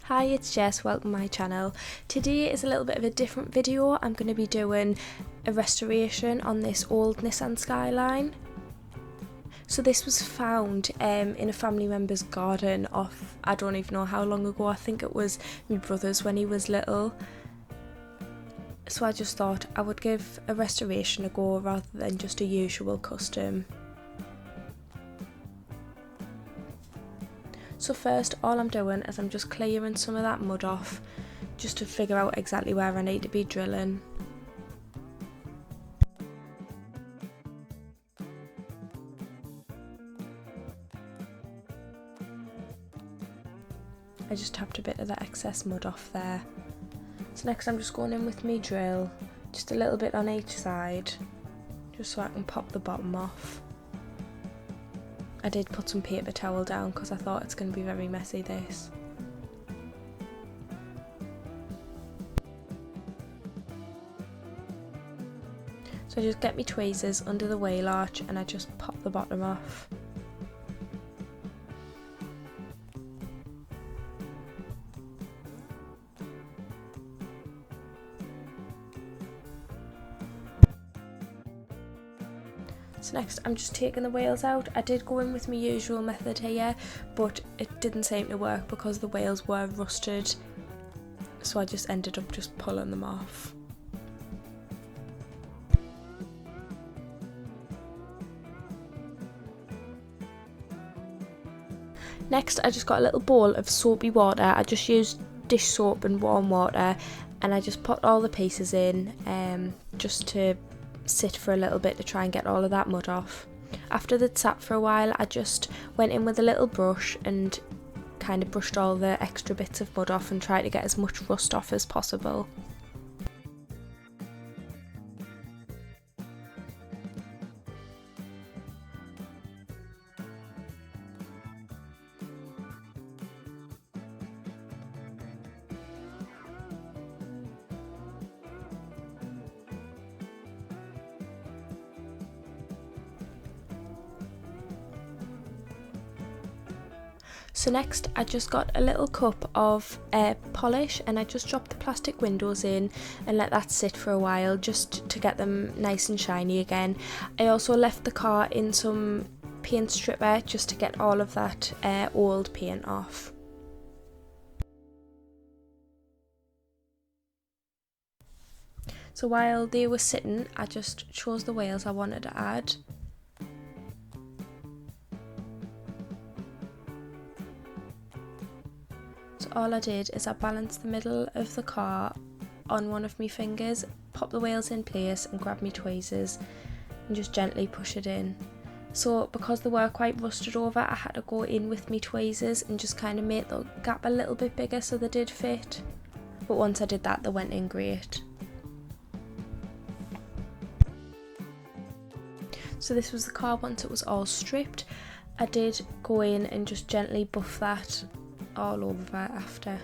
Hi, it's Jess, welcome to my channel. Today is a little bit of a different video. I'm going to be doing a restoration on this old Nissan Skyline. So this was found in a family member's garden off, I don't even know how long ago, I think it was my brother's when he was little. So I just thought I would give a restoration a go rather than just a usual custom. So first, all I'm doing is I'm just clearing some of that mud off, just to figure out exactly where I need to be drilling. I just tapped a bit of the excess mud off there. So next I'm just going in with my drill, just a little bit on each side, just so I can pop the bottom off. I did put some paper towel down because I thought it's going to be very messy this. So I just get my tweezers under the wheel arch and I just pop the bottom off. So next I'm just taking the wheels out. I did go in with my usual method here, but it didn't seem to work because the wheels were rusted, so I just ended up just pulling them off. Next I just got a little bowl of soapy water. I just used dish soap and warm water, and I just put all the pieces in just to sit for a little bit to try and get all of that mud off. After they'd sat for a while, I just went in with a little brush and kind of brushed all the extra bits of mud off and tried to get as much rust off as possible. So next I just got a little cup of polish and I just dropped the plastic windows in and let that sit for a while just to get them nice and shiny again. I also left the car in some paint stripper just to get all of that old paint off. So while they were sitting, I just chose the wheels I wanted to add. All I did is I balanced the middle of the car on one of my fingers, pop the wheels in place and grab my tweezers and just gently push it in. So because they were quite rusted over, I had to go in with my tweezers and just kind of make the gap a little bit bigger so they did fit. But once I did that, they went in great. So this was the car once it was all stripped. I did go in and just gently buff that all over after.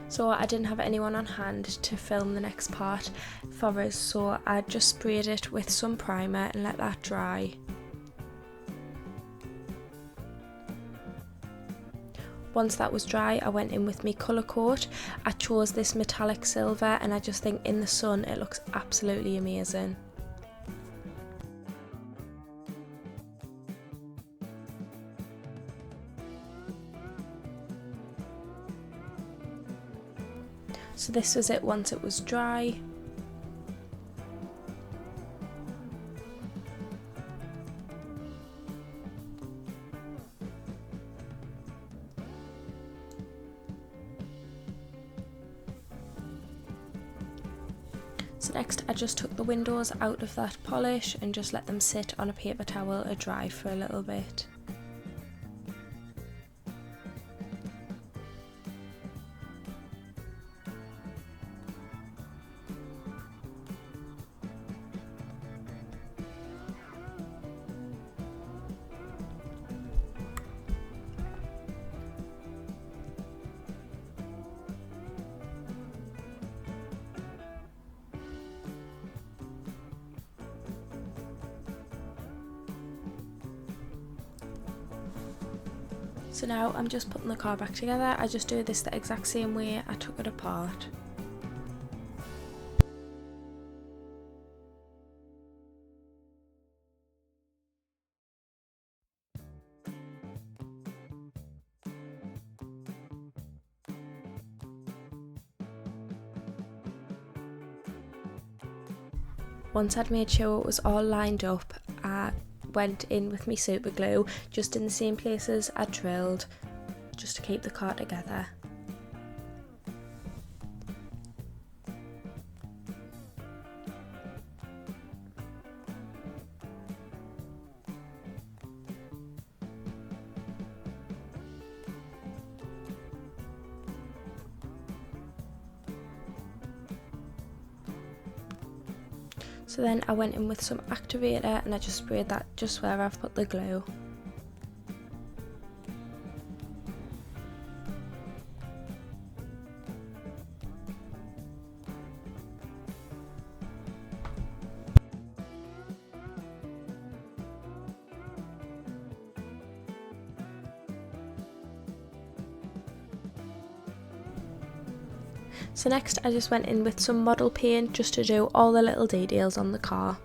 So I didn't have anyone on hand to film the next part for us, so I just sprayed it with some primer and let that dry. Once that was dry, I went in with my colour coat. I chose this metallic silver and I just think in the sun it looks absolutely amazing. So this was it once it was dry. So next I just took the windows out of that polish and just let them sit on a paper towel to dry for a little bit. So now I'm just putting the car back together. I just do this the exact same way I took it apart. Once I'd made sure it was all lined up, I went in with my super glue, just in the same places I drilled, just to keep the car together. So then I went in with some activator and I just sprayed that just where I've put the glue. So next I just went in with some model paint just to do all the little details on the car.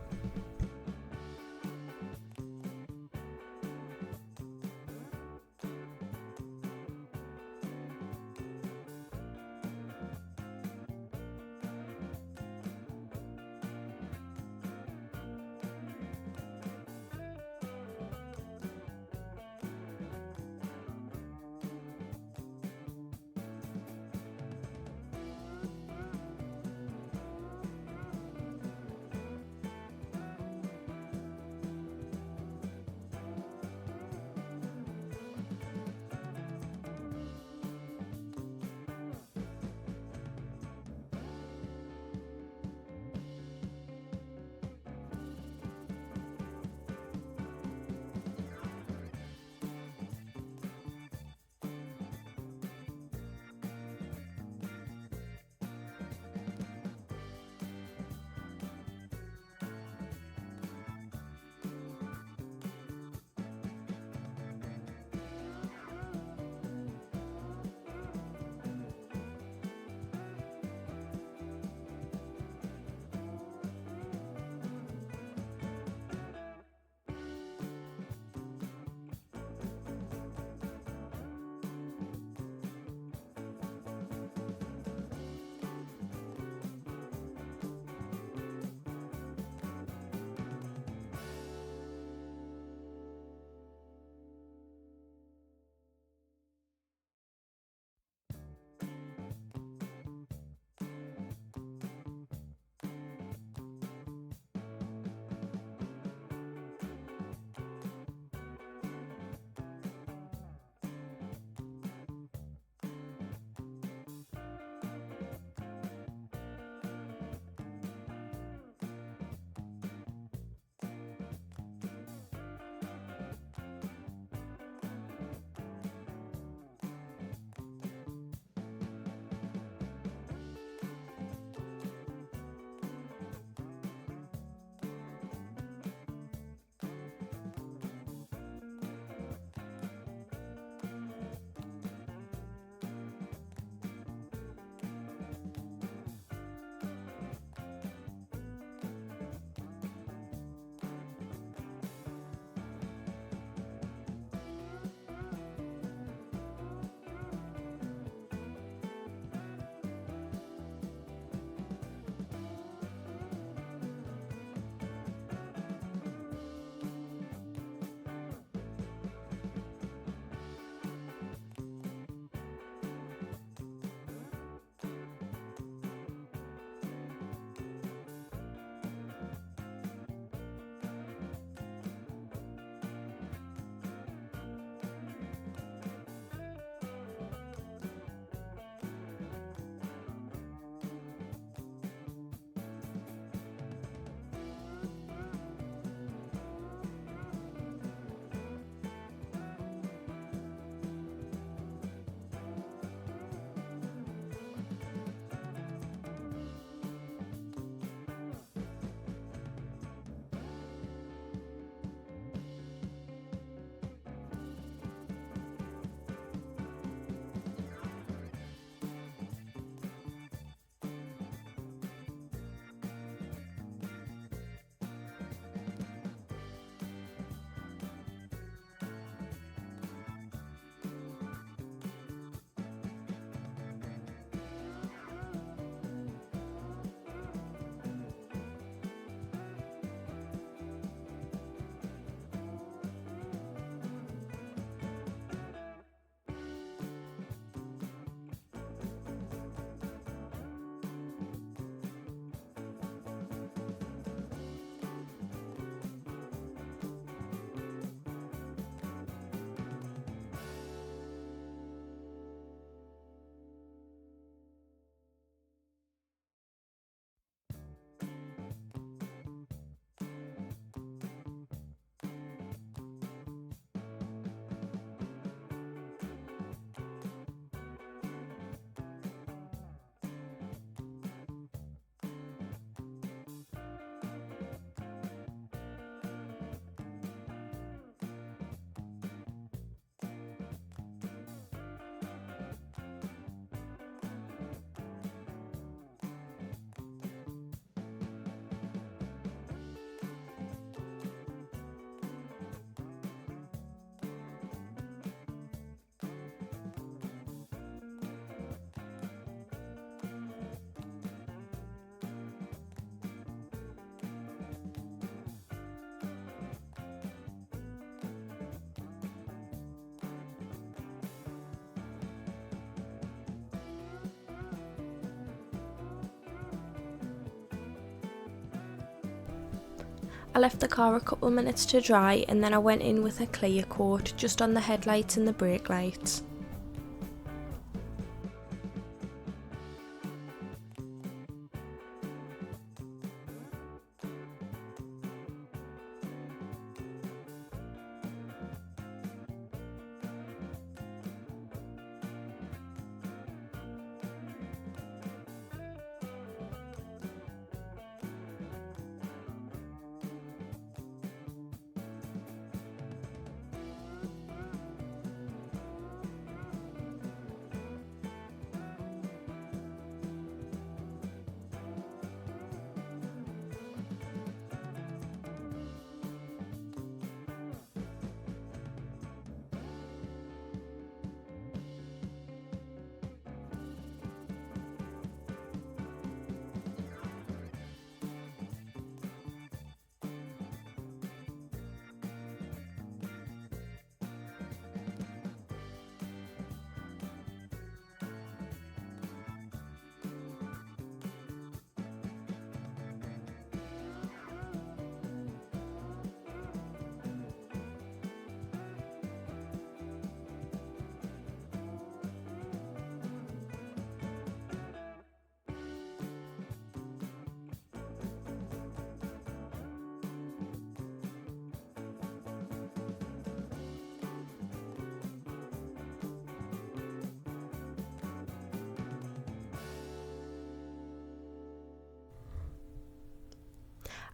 I left the car a couple minutes to dry and then I went in with a clear coat just on the headlights and the brake lights.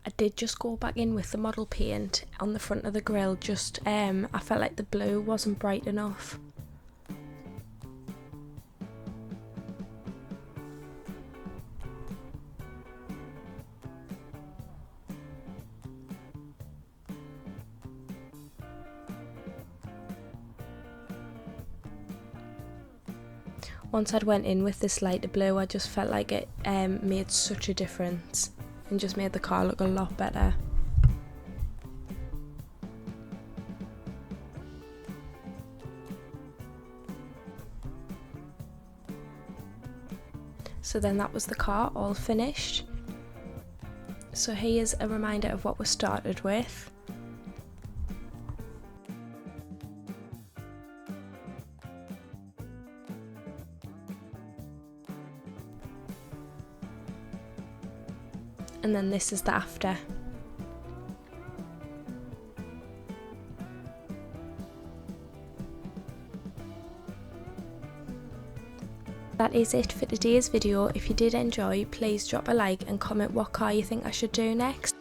I did just go back in with the model paint on the front of the grille, I felt like the blue wasn't bright enough. Once I'd went in with this lighter blue, I just felt like it made such a difference and just made the car look a lot better. So then that was the car all finished. So here's a reminder of what we started with. And then this is the after. That is it for today's video. If you did enjoy, please drop a like and comment what car you think I should do next.